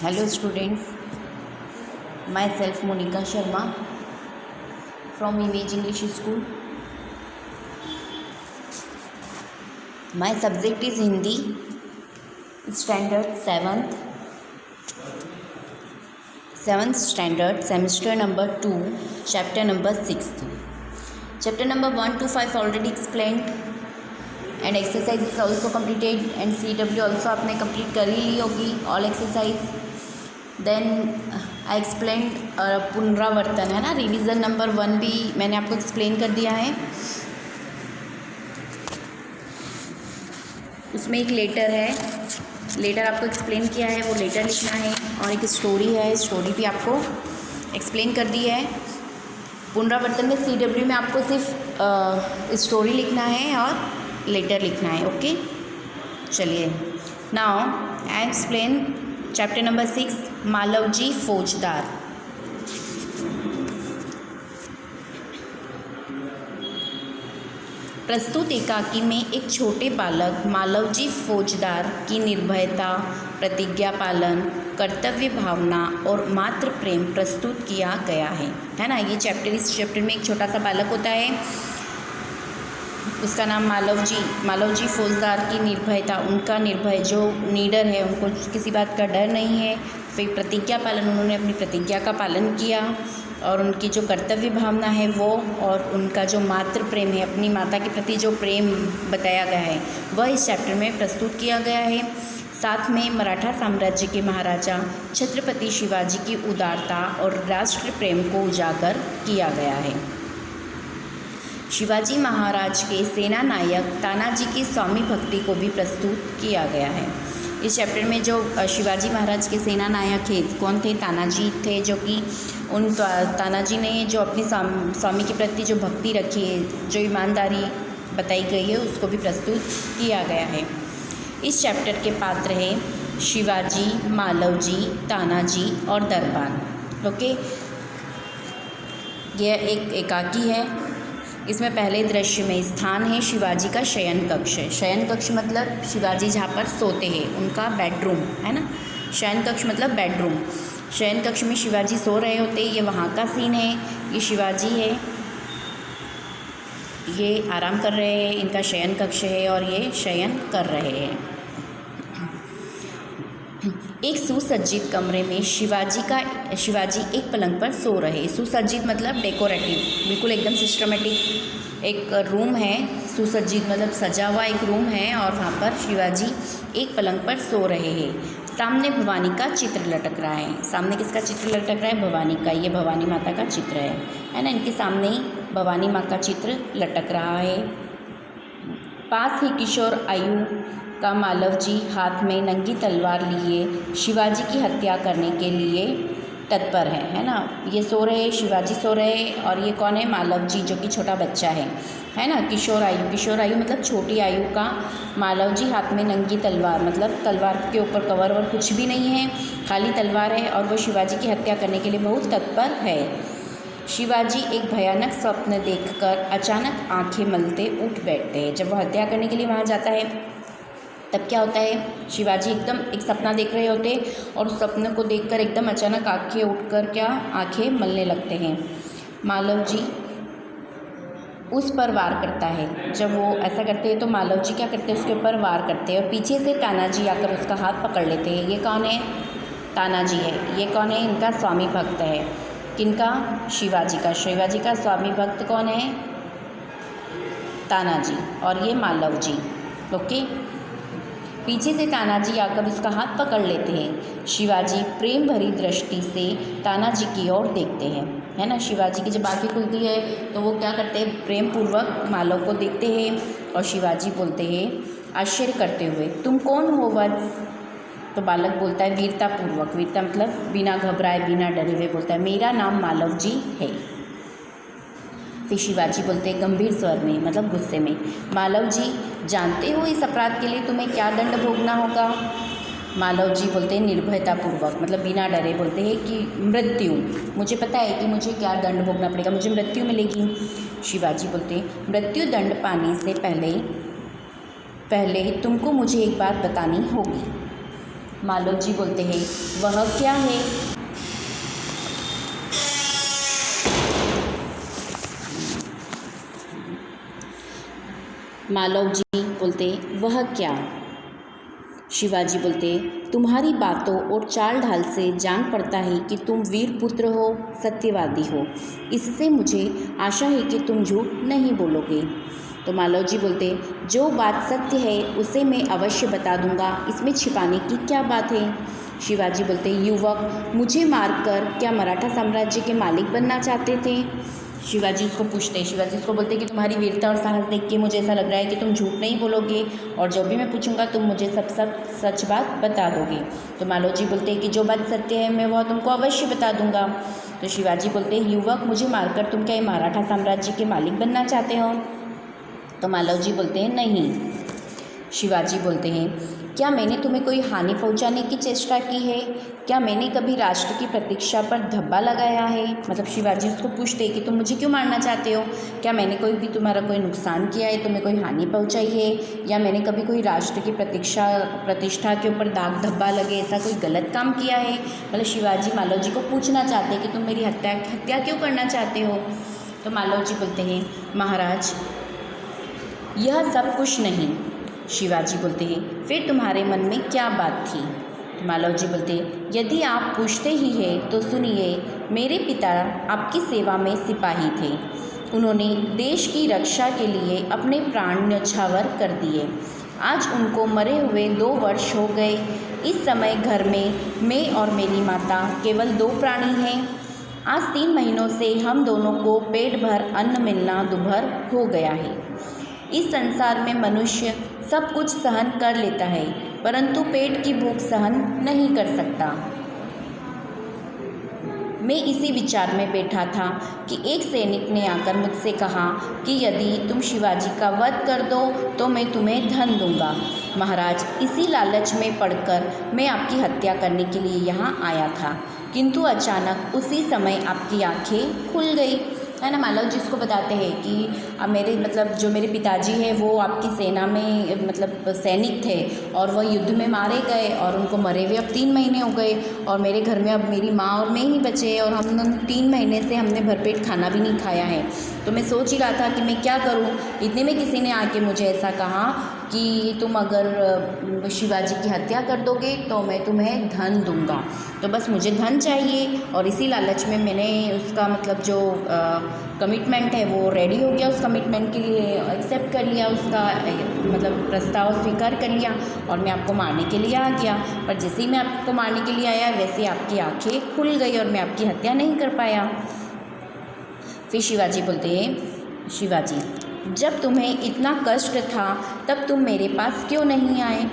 Hello students, myself Monica Sharma from Image English School. My subject is Hindi, standard 7th standard, semester number 2, chapter number 6. Chapter number 1 to 5 already explained and exercise is also completed and CW also आपने complete कर ही ली होगी all exercise. Then I explain पुनरावर्तन है ना, revision number 1 भी मैंने आपको explain कर दिया है. उसमें एक लेटर है, लेटर आपको एक्सप्लेन किया है, वो लेटर लिखना है. और एक स्टोरी है, स्टोरी भी आपको एक्सप्लेन कर दी है. पुनरावर्तन में CW में आपको सिर्फ स्टोरी लिखना है और लेटर लिखना है. ओके, चलिए. Now I explain chapter number 6, मालवजी फौजदार. प्रस्तुत एकाकी में एक छोटे बालक मालवजी फौजदार की निर्भयता, प्रतिज्ञा पालन, कर्तव्य भावना और मातृ प्रेम प्रस्तुत किया गया है ना. ये चैप्टर, इस चैप्टर में एक छोटा सा बालक होता है, उसका नाम मालवजी फौजदार की निर्भयता, उनका निर्भय जो नीडर है, उनको किसी बात का डर नहीं है. फिर प्रतिज्ञा पालन, उन्होंने अपनी प्रतिज्ञा का पालन किया. और उनकी जो कर्तव्य भावना है वो, और उनका जो मातृ प्रेम है, अपनी माता के प्रति जो प्रेम बताया गया है, वह इस चैप्टर में प्रस्तुत किया गया है. साथ में मराठा साम्राज्य के महाराजा छत्रपति शिवाजी की उदारता और राष्ट्र प्रेम को उजागर किया गया है. शिवाजी महाराज के सेना नायक तानाजी की स्वामी भक्ति को भी प्रस्तुत किया गया है. इस चैप्टर में जो शिवाजी महाराज के सेना नायक थे, कौन थे? तानाजी थे, जो कि उन तानाजी ने जो अपनी स्वामी के प्रति जो भक्ति रखी है, जो ईमानदारी बताई गई है, उसको भी प्रस्तुत किया गया है. इस चैप्टर के पात्र हैं शिवाजी, मालवजी, तानाजी और दरबान. ओके, यह एक एकाकी है. इसमें पहले दृश्य में स्थान है शिवाजी का शयन कक्ष. शयन कक्ष मतलब शिवाजी जहाँ पर सोते हैं, उनका बेडरूम है ना. शयन कक्ष मतलब बेडरूम. शयन कक्ष में शिवाजी सो रहे होते, ये वहाँ का सीन है. ये शिवाजी है, ये आराम कर रहे हैं, इनका शयन कक्ष है और ये शयन कर रहे हैं. एक सुसज्जित कमरे में शिवाजी एक पलंग पर सो रहे. सुसज्जित मतलब डेकोरेटिव, बिल्कुल एकदम सिस्टमेटिक एक रूम है. सुसज्जित मतलब सजा हुआ एक रूम है और वहाँ पर शिवाजी एक पलंग पर सो रहे हैं. सामने भवानी का चित्र लटक रहा है. सामने किसका चित्र लटक रहा है? भवानी का. ये भवानी माता का चित्र है ना. इनके सामने ही भवानी माँ का चित्र लटक रहा है. पास ही किशोर आयु का मालवजी हाथ में नंगी तलवार लिए शिवाजी की हत्या करने के लिए तत्पर है ना. ये सो रहे, शिवाजी सो रहे, और ये कौन है? मालवजी, जो कि छोटा बच्चा है ना. किशोर आयु मतलब छोटी आयु का. मालवजी हाथ में नंगी तलवार मतलब तलवार के ऊपर कवर और कुछ भी नहीं है, खाली तलवार है, और वो शिवाजी की हत्या करने के लिए बहुत तत्पर है. शिवाजी एक भयानक स्वप्न देखकर अचानक आंखें मलते उठ बैठते हैं. जब वो हत्या करने के लिए वहाँ जाता है, तब क्या होता है? शिवाजी एकदम एक सपना देख रहे होते और उस सपने को देखकर एकदम अचानक आंखें उठकर क्या आंखें मलने लगते हैं. मालवजी उस पर वार करता है. जब वो ऐसा करते हैं तो मालवजी क्या करते हैं? उसके ऊपर वार करते हैं और पीछे से तानाजी आकर उसका हाथ पकड़ लेते हैं. ये कौन है? तानाजी है. ये कौन है? इनका स्वामी भक्त है. किनका? शिवाजी का. शिवाजी का स्वामी भक्त कौन है? तानाजी. और ये मालवजी. ओके, पीछे से तानाजी आकर उसका हाथ पकड़ लेते हैं. शिवाजी प्रेम भरी दृष्टि से तानाजी की ओर देखते हैं, है ना. शिवाजी की जब आँखें खुलती है तो वो क्या करते हैं? प्रेम पूर्वक मालव को देखते हैं. और शिवाजी बोलते हैं आश्चर्य करते हुए, तुम कौन हो वत्स? तो बालक बोलता है वीरतापूर्वक, वीरता मतलब बिना घबराए, बिना डरे हुए बोलता है, मेरा नाम मालवजी है. फिर शिवाजी बोलते हैं गंभीर स्वर में मतलब गुस्से में, मालवजी जानते हो इस अपराध के लिए तुम्हें क्या दंड भोगना होगा? मालवजी बोलते हैं निर्भयतापूर्वक मतलब बिना डरे बोलते हैं कि मृत्यु, मुझे पता है कि मुझे क्या दंड भोगना पड़ेगा, मुझे मृत्यु मिलेगी. शिवाजी बोलते हैं मृत्यु दंड पाने से पहले तुमको मुझे एक बात बतानी होगी. मालव जी बोलते हैं वह क्या है। मालव जी बोलते वह क्या। शिवाजी बोलते तुम्हारी बातों और चाल ढाल से जान पड़ता है कि तुम वीर पुत्र हो, सत्यवादी हो। इससे मुझे आशा है कि तुम झूठ नहीं बोलोगे। तो मालव जी बोलते जो बात सत्य है उसे मैं अवश्य बता दूंगा, इसमें छिपाने की क्या बात है। शिवाजी बोलते युवक मुझे मारकर क्या मराठा साम्राज्य के मालिक बनना चाहते थे। शिवाजी उसको पूछते हैं, शिवाजी उसको बोलते कि तुम्हारी वीरता और साहस देख के मुझे ऐसा लग रहा है कि तुम झूठ नहीं बोलोगे और जो भी मैं पूछूंगा तुम मुझे सब सच बात बता दोगे। तो मालव जी बोलते हैं कि जो बात सत्य है मैं वह तुमको अवश्य बता दूंगा। तो शिवाजी बोलते हैं युवक मुझे मारकर तुम क्या मराठा साम्राज्य के मालिक बनना चाहते हो। तो मालव जी बोलते हैं नहीं। शिवाजी बोलते हैं क्या मैंने तुम्हें कोई हानि पहुंचाने की चेष्टा की है, क्या मैंने कभी राष्ट्र की प्रतीक्षा पर धब्बा लगाया है। मतलब शिवाजी उसको पूछते हैं कि तुम मुझे क्यों मारना चाहते हो, क्या मैंने कोई भी तुम्हारा कोई नुकसान किया है, तुम्हें कोई हानि पहुंचाई है, या मैंने कभी कोई राष्ट्र की प्रतिष्ठा के ऊपर दाग धब्बा लगे ऐसा कोई गलत काम किया है। मतलब शिवाजी मालव जी को पूछना चाहते हैं कि तुम मेरी हत्या क्यों करना चाहते हो। तो मालव जी बोलते हैं महाराज यह सब कुछ नहीं। शिवाजी बोलते हैं फिर तुम्हारे मन में क्या बात थी। मालव जी बोलते यदि आप पूछते ही हैं तो सुनिए, मेरे पिता आपकी सेवा में सिपाही थे, उन्होंने देश की रक्षा के लिए अपने प्राण न्यौछावर कर दिए। आज उनको मरे हुए 2 वर्ष हो गए। इस समय घर में मैं और मेरी माता केवल 2 प्राणी हैं। आज 3 महीनों से हम दोनों को पेट भर अन्न मिलना दुभर हो गया है। इस संसार में मनुष्य सब कुछ सहन कर लेता है परंतु पेट की भूख सहन नहीं कर सकता। मैं इसी विचार में बैठा था कि एक सैनिक ने आकर मुझसे कहा कि यदि तुम शिवाजी का वध कर दो तो मैं तुम्हें धन दूंगा। महाराज इसी लालच में पड़कर मैं आपकी हत्या करने के लिए यहाँ आया था, किंतु अचानक उसी समय आपकी आंखें खुल गई। है ना। मालव जी उसको बताते हैं कि अब मेरे मतलब जो मेरे पिताजी हैं वो आपकी सेना में मतलब सैनिक थे और वह युद्ध में मारे गए और उनको मरे हुए अब 3 महीने हो गए और मेरे घर में अब मेरी माँ और मैं ही बचे और हम 3 महीने से हमने भरपेट खाना भी नहीं खाया है। तो मैं सोच ही रहा था कि मैं क्या करूं। इतने में किसी ने आके मुझे ऐसा कहा कि तुम अगर शिवाजी की हत्या कर दोगे तो मैं तुम्हें धन दूंगा। तो बस मुझे धन चाहिए और इसी लालच में मैंने उसका मतलब जो कमिटमेंट है वो रेडी हो गया, उस कमिटमेंट के लिए एक्सेप्ट कर लिया, उसका मतलब प्रस्ताव स्वीकार कर लिया और मैं आपको मारने के लिए आ गया। पर जैसे ही मैं आपको मारने के लिए आया वैसे आपकी आंखें खुल गई और मैं आपकी हत्या नहीं कर पाया। फिर शिवाजी बोलते हैं शिवाजी जब तुम्हें इतना कष्ट था तब तुम मेरे पास क्यों नहीं आए।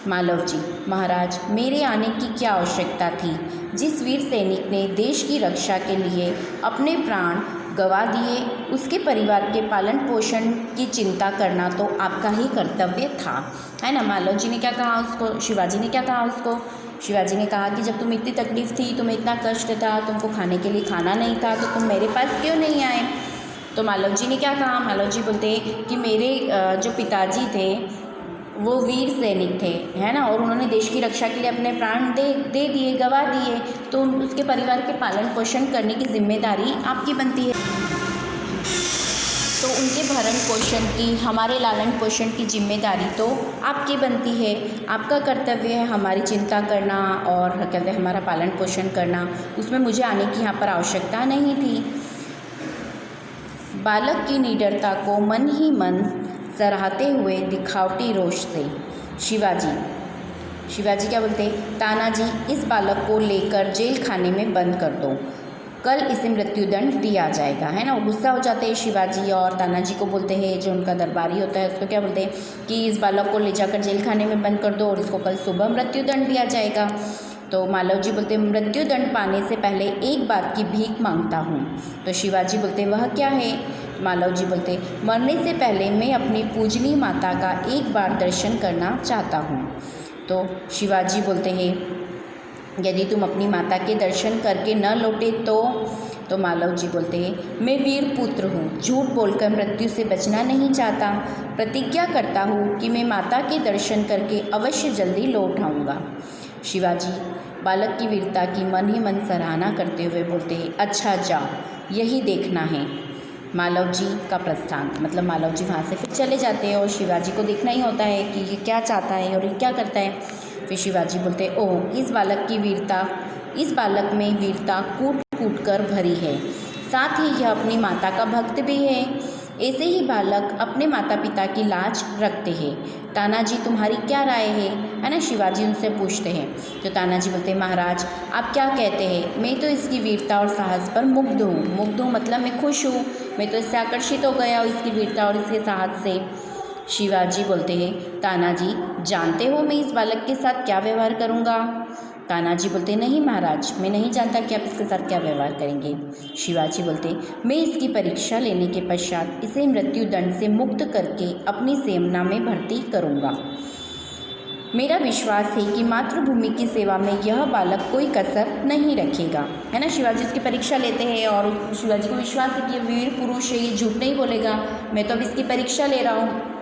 मालव जी महाराज मेरे आने की क्या आवश्यकता थी। जिस वीर सैनिक ने देश की रक्षा के लिए अपने प्राण गंवा दिए उसके परिवार के पालन पोषण की चिंता करना तो आपका ही कर्तव्य था। है ना। मालव जी ने क्या कहा उसको, शिवाजी ने क्या कहा उसको। शिवाजी ने कहा कि जब तुम इतनी तकलीफ़ थी, तुम्हें इतना कष्ट था, तुमको खाने के लिए खाना नहीं था तो तुम मेरे पास क्यों नहीं आए। तो मालव जी ने क्या कहा। मालव जी बोलते कि मेरे जो पिताजी थे वो वीर सैनिक थे, है ना, और उन्होंने देश की रक्षा के लिए अपने प्राण दे दिए, गंवा दिए, तो उसके परिवार के पालन पोषण करने की जिम्मेदारी आपकी बनती है। तो उनके भरण पोषण की, हमारे लालन पोषण की जिम्मेदारी तो आपकी बनती है। आपका कर्तव्य है हमारी चिंता करना और कहते हैं हमारा पालन पोषण करना। उसमें मुझे आने की यहाँ पर आवश्यकता नहीं थी। बालक की निडरता को मन ही मन सराहते हुए दिखावटी रोष से शिवाजी क्या बोलते, तानाजी इस बालक को लेकर जेल खाने में बंद कर दो, कल इसे मृत्युदंड दिया जाएगा। है ना। गुस्सा हो जाते हैं शिवाजी और तानाजी को बोलते हैं, जो उनका दरबारी होता है उसको क्या बोलते हैं कि इस बालक को ले जाकर जेल खाने में बंद कर दो और इसको कल सुबह मृत्युदंड दिया जाएगा। तो मालव जी बोलते मृत्युदंड पाने से पहले एक बात की भीख मांगता हूँ। तो शिवाजी बोलते वह क्या है। मालव जी बोलते मरने से पहले मैं अपनी पूजनीय माता का एक बार दर्शन करना चाहता हूँ। तो शिवाजी बोलते हैं यदि तुम अपनी माता के दर्शन करके न लौटे तो मालव जी बोलते हैं मैं वीर पुत्र हूँ, झूठ बोलकर मृत्यु से बचना नहीं चाहता। प्रतिज्ञा करता हूँ कि मैं माता के दर्शन करके अवश्य जल्दी लौट आऊँगा। शिवाजी बालक की वीरता की मन ही मन सराहना करते हुए बोलते हैं, अच्छा जाओ, यही देखना है। मालव जी का प्रस्थान, मतलब मालव जी वहाँ से फिर चले जाते हैं और शिवाजी को देखना ही होता है कि ये क्या चाहता है और ये क्या करता है। फिर शिवाजी बोलते हैं, ओह, इस बालक में वीरता कूट कूट कर भरी है, साथ ही यह अपनी माता का भक्त भी है। ऐसे ही बालक अपने माता पिता की लाज रखते हैं। तानाजी, तुम्हारी क्या राय है ना? शिवाजी उनसे पूछते हैं। तो तानाजी बोलते हैं, महाराज आप क्या कहते हैं? मैं तो इसकी वीरता और साहस पर मुग्ध हूँ मतलब मैं खुश हूँ, मैं तो इससे आकर्षित हो गया हूँ, इसकी वीरता और इसके साहस से। शिवाजी बोलते हैं, तानाजी जानते हो मैं इस बालक के साथ क्या व्यवहार करूँगा? तानाजी बोलते हैं, नहीं महाराज, मैं नहीं जानता कि आप इसके साथ क्या व्यवहार करेंगे। शिवाजी बोलते हैं, मैं इसकी परीक्षा लेने के पश्चात इसे मृत्यु दंड से मुक्त करके अपनी सेना में भर्ती करूँगा। मेरा विश्वास है कि मातृभूमि की सेवा में यह बालक कोई कसर नहीं रखेगा, है ना। शिवाजी उसकी परीक्षा लेते हैं और शिवाजी को विश्वास है कि ये वीर पुरुष है, ये झूठ नहीं बोलेगा, मैं तो अब इसकी परीक्षा ले रहा हूँ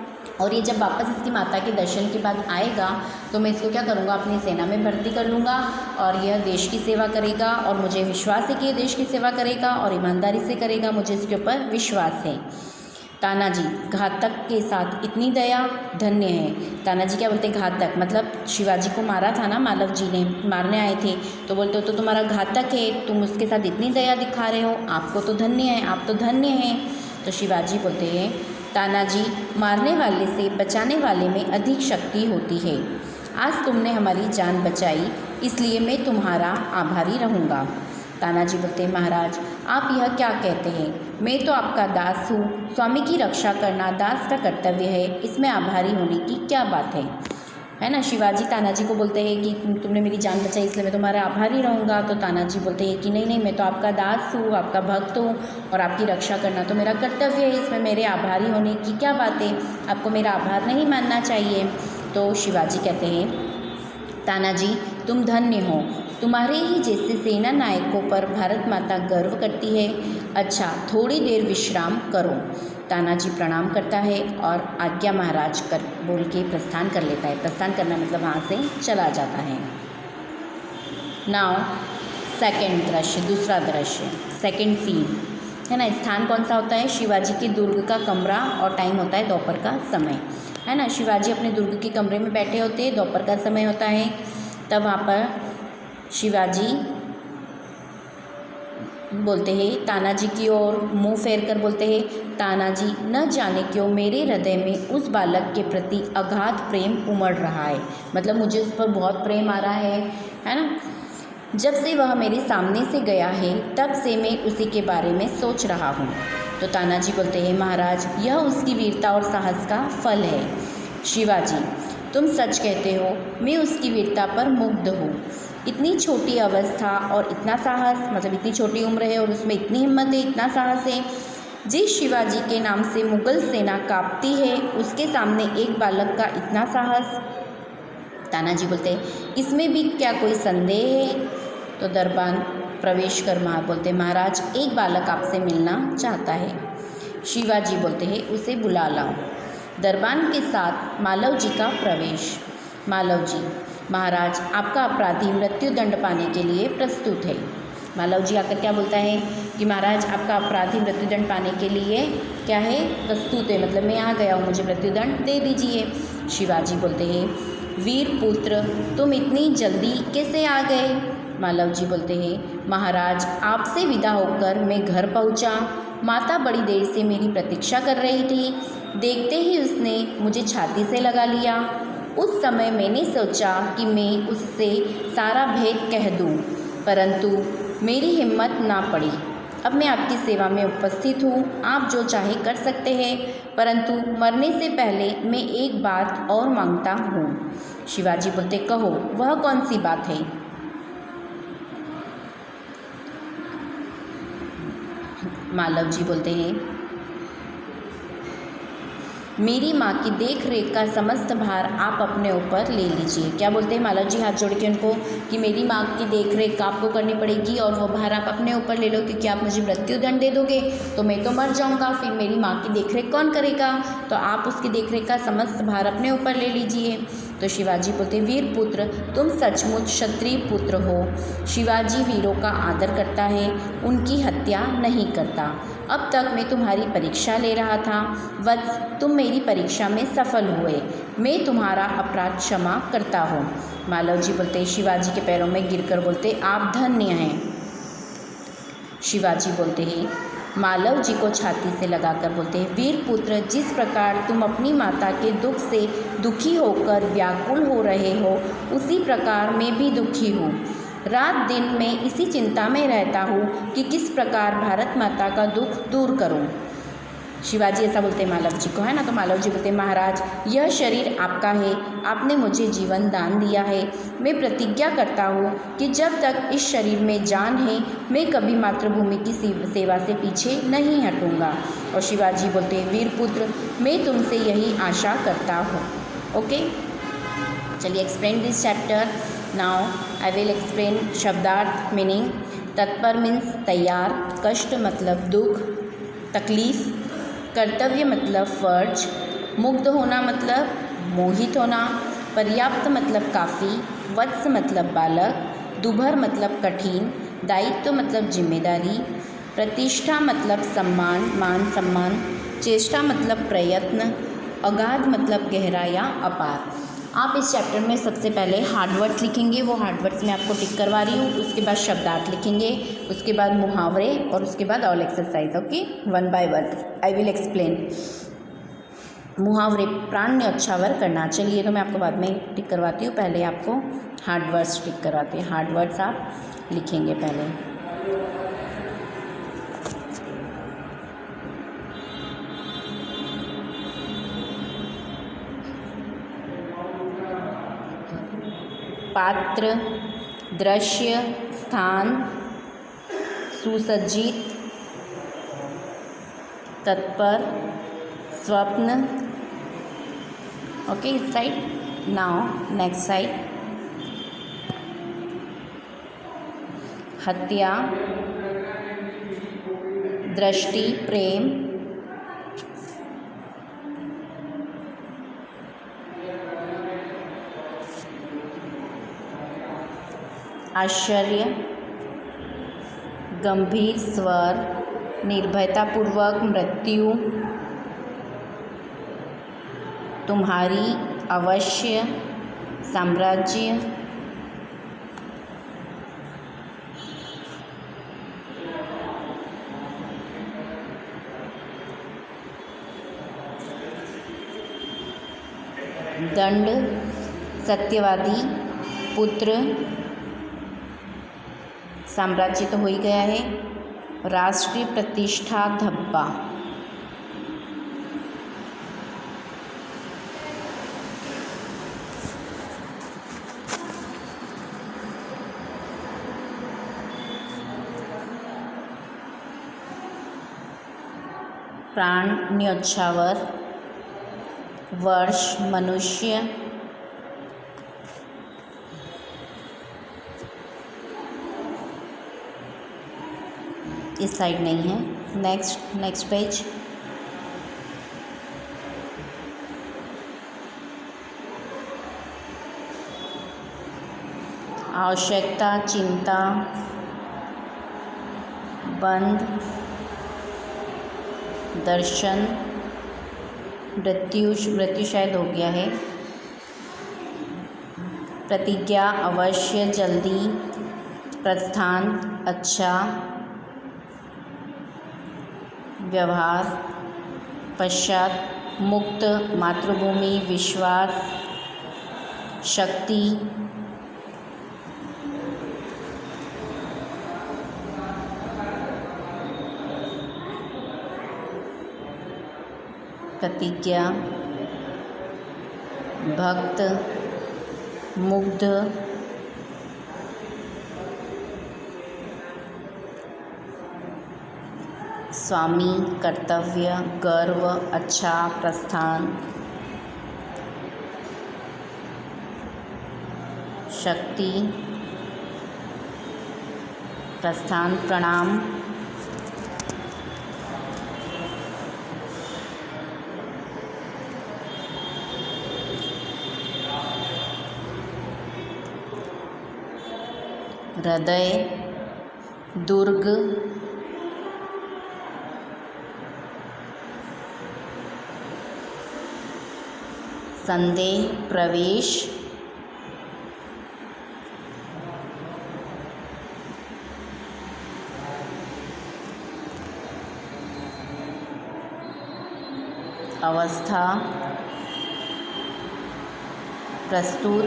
और ये जब वापस इसकी माता के दर्शन के बाद आएगा तो मैं इसको क्या करूँगा, अपनी सेना में भर्ती कर लूँगा और यह देश की सेवा करेगा और मुझे विश्वास है कि ये देश की सेवा करेगा और ईमानदारी से करेगा, मुझे इसके ऊपर विश्वास है। तानाजी, घातक के साथ इतनी दया धन्य है। तानाजी क्या बोलते हैं, घातक मतलब शिवाजी को मारा था ना, मालव जी ने मारने आए थे, तो बोलते हो तो तुम्हारा घातक है, तुम उसके साथ इतनी दया दिखा रहे हो, आपको तो धन्य है, आप तो धन्य हैं। तो शिवाजी बोलते हैं, तानाजी मारने वाले से बचाने वाले में अधिक शक्ति होती है। आज तुमने हमारी जान बचाई, इसलिए मैं तुम्हारा आभारी रहूँगा। तानाजी बोलते हैं, महाराज आप यह क्या कहते हैं, मैं तो आपका दास हूँ, स्वामी की रक्षा करना दास का कर्तव्य है, इसमें आभारी होने की क्या बात है ना। शिवाजी तानाजी को बोलते हैं कि तुमने मेरी जान बचाई इसलिए मैं तुम्हारा आभारी रहूँगा। तो तानाजी बोलते हैं कि नहीं, मैं तो आपका दास हूँ, आपका भक्त हूँ और आपकी रक्षा करना तो मेरा कर्तव्य है, इसमें मेरे आभारी होने की क्या बात है, आपको मेरा आभार नहीं मानना चाहिए। तो शिवाजी कहते हैं, तानाजी तुम धन्य हो, तुम्हारे ही जैसे सेना नायकों पर भारत माता गर्व करती है। अच्छा, थोड़ी देर विश्राम करो। तानाजी प्रणाम करता है और आज्ञा महाराज कर बोल के प्रस्थान कर लेता है। प्रस्थान करना मतलब वहाँ से चला जाता है। नाउ सेकंड दृश्य, दूसरा दृश्य, सेकंड सीन, है ना। स्थान कौन सा होता है, शिवाजी के दुर्ग का कमरा और टाइम होता है दोपहर का समय, है ना। शिवाजी अपने दुर्ग के कमरे में बैठे होते हैं, दोपहर का समय होता है। तब वहाँ पर शिवाजी बोलते हैं तानाजी की ओर मुंह फेर कर बोलते हैं, तानाजी न जाने क्यों मेरे हृदय में उस बालक के प्रति अगाध प्रेम उमड़ रहा है, मतलब मुझे उस पर बहुत प्रेम आ रहा है ना। जब से वह मेरे सामने से गया है तब से मैं उसी के बारे में सोच रहा हूँ। तो तानाजी बोलते हैं, महाराज यह उसकी वीरता और साहस का फल है। शिवाजी, तुम सच कहते हो, मैं उसकी वीरता पर मुग्ध हूँ। इतनी छोटी अवस्था और इतना साहस, मतलब इतनी छोटी उम्र है और उसमें इतनी हिम्मत है, इतना साहस है। जिस शिवाजी के नाम से मुगल सेना कांपती है उसके सामने एक बालक का इतना साहस। तानाजी बोलते हैं, इसमें भी क्या कोई संदेह है? तो दरबान प्रवेश कर बोलते, महाराज एक बालक आपसे मिलना चाहता है। शिवाजी बोलते हैं, उसे बुला लाओ। दरबान के साथ मालव जी का प्रवेश। मालव जी, महाराज आपका अपराधी मृत्यु दंड पाने के लिए प्रस्तुत है। मालव जी आकर क्या बोलता है कि महाराज आपका अपराधी मृत्यु दंड पाने के लिए क्या है, प्रस्तुत है, मतलब मैं आ गया हूँ, मुझे मृत्यु दंड दे दीजिए। शिवाजी बोलते हैं, वीर पुत्र तुम इतनी जल्दी कैसे आ गए? मालव जी बोलते हैं, महाराज आपसे विदा होकर मैं घर पहुँचा, माता बड़ी देर से मेरी प्रतीक्षा कर रही थी, देखते ही उसने मुझे छाती से लगा लिया। उस समय मैंने सोचा कि मैं उससे सारा भेद कह दूं, परंतु मेरी हिम्मत ना पड़ी। अब मैं आपकी सेवा में उपस्थित हूँ, आप जो चाहे कर सकते हैं, परंतु मरने से पहले मैं एक बात और मांगता हूँ। शिवाजी बोलते, कहो वह कौन सी बात है? मालव जी बोलते हैं, मेरी माँ की देख रेख का समस्त भार आप अपने ऊपर ले लीजिए। क्या बोलते हैं मालव जी हाथ जोड़ के उनको कि मेरी माँ की देख रेख आपको करनी पड़ेगी और वो भार आप अपने ऊपर ले लो, क्योंकि आप मुझे मृत्यु दंड दे दोगे तो मैं तो मर जाऊँगा, फिर मेरी माँ की देख रेख कौन करेगा? तो आप उसकी देख रेख का समस्त भार अपने ऊपर ले लीजिए। तो शिवाजी बोलते वीर पुत्र तुम सचमुच क्षत्रिय पुत्र हो। शिवाजी वीरों का आदर करता है, उनकी हत्या नहीं करता। अब तक मैं तुम्हारी परीक्षा ले रहा था, वत्स तुम मेरी परीक्षा में सफल हुए, मैं तुम्हारा अपराध क्षमा करता हूँ। मालव जी बोलते शिवाजी के पैरों में गिरकर बोलते आप धन्य हैं। शिवाजी बोलते हैं मालव जी को छाती से लगाकर बोलते हैं वीर पुत्र जिस प्रकार तुम अपनी माता के दुख से दुखी होकर व्याकुल हो रहे हो, उसी प्रकार मैं भी दुखी हूँ। रात दिन मैं इसी चिंता में रहता हूँ कि किस प्रकार भारत माता का दुख दूर करूँ। शिवाजी ऐसा बोलते मालव जी को, है ना। तो मालव जी बोलते महाराज यह शरीर आपका है, आपने मुझे जीवन दान दिया है। मैं प्रतिज्ञा करता हूँ कि जब तक इस शरीर में जान है मैं कभी मातृभूमि की सेवा से पीछे नहीं हटूँगा। और शिवाजी बोलते वीर पुत्र मैं तुमसे यही आशा करता हूँ। ओके, चलिए explain this chapter. Now I will explain शब्दार्थ मीनिंग। तत्पर मीन्स तैयार, कष्ट मतलब दुख तकलीफ, कर्तव्य मतलब फर्ज, मुग्ध होना मतलब मोहित होना, पर्याप्त मतलब काफ़ी, वत्स मतलब बालक, दुभर मतलब कठिन, दायित्व मतलब जिम्मेदारी, प्रतिष्ठा मतलब सम्मान मान सम्मान, चेष्टा मतलब प्रयत्न, अगाध मतलब गहरा या अपार। आप इस चैप्टर में सबसे पहले हार्ड वर्ड्स लिखेंगे, वो हार्ड वर्ड्स मैं आपको टिक करवा रही हूँ। उसके बाद शब्दार्थ लिखेंगे, उसके बाद मुहावरे और उसके बाद all exercise. Okay, one by one I will explain. मुहावरे प्राण न्योछावर करना। चलिए तो मैं आपको बाद में टिक करवाती हूँ, पहले आपको हार्ड वर्ड्स टिक करवाती हूँ। हार्ड वर्ड्स आप लिखेंगे पहले। पात्र, दृश्य, स्थान, सुसज्जित, तत्पर, स्वप्न। ओके, इस साइड। Now next side. हत्या, दृष्टि, प्रेम, आश्चर्य, गंभीर स्वर, निर्भयतापूर्वक मृत्यु, तुम्हारी, अवश्य, साम्राज्य, दंड, सत्यवादी, पुत्र, साम्राज्य तो हो ही गया है, राष्ट्रीय प्रतिष्ठा, धब्बा, प्राण न्योछावर, वर्ष, मनुष्य, इस साइड नहीं है। Next page. आवश्यकता, चिंता, बंध, दर्शन, मृत्यु शायद हो गया है, प्रतिज्ञा, अवश्य, जल्दी, प्रस्थान, अच्छा, व्यवहार, पश्चात, मुक्त, मातृभूमि, विश्वास, शक्ति, प्रतिज्ञा, भक्त, मुग्ध, स्वामी, कर्तव्य, गर्व, अच्छा, प्रस्थान, शक्ति, प्रस्थान, प्रणाम, हृदय, दुर्ग, संदेह, प्रवेश, अवस्था, प्रस्तुत,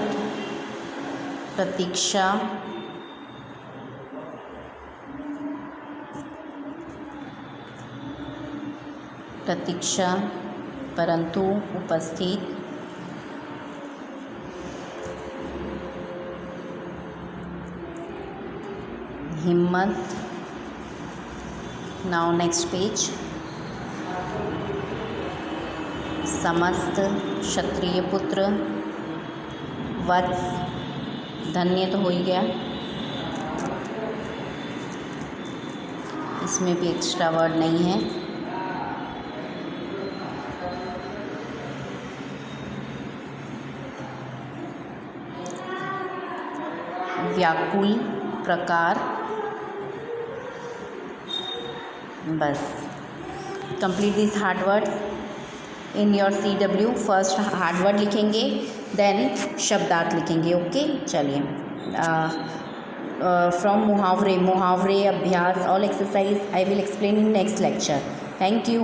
प्रतीक्षा, प्रतीक्षा, परंतु, उपस्थित, हिम्मत. Now next page. समस्त, क्षत्रिय पुत्र, वत्स, धन्य तो हो ही गया, इसमें भी एक्स्ट्रा वर्ड नहीं है. व्याकुल, प्रकार. बस complete this hard words in your CW. First hard word लिखेंगे, देन शब्दार्थ लिखेंगे. ओके, चलिए. फ्रॉम मुहावरे, मुहावरे अभ्यास, all exercise I will explain in next lecture. Thank you.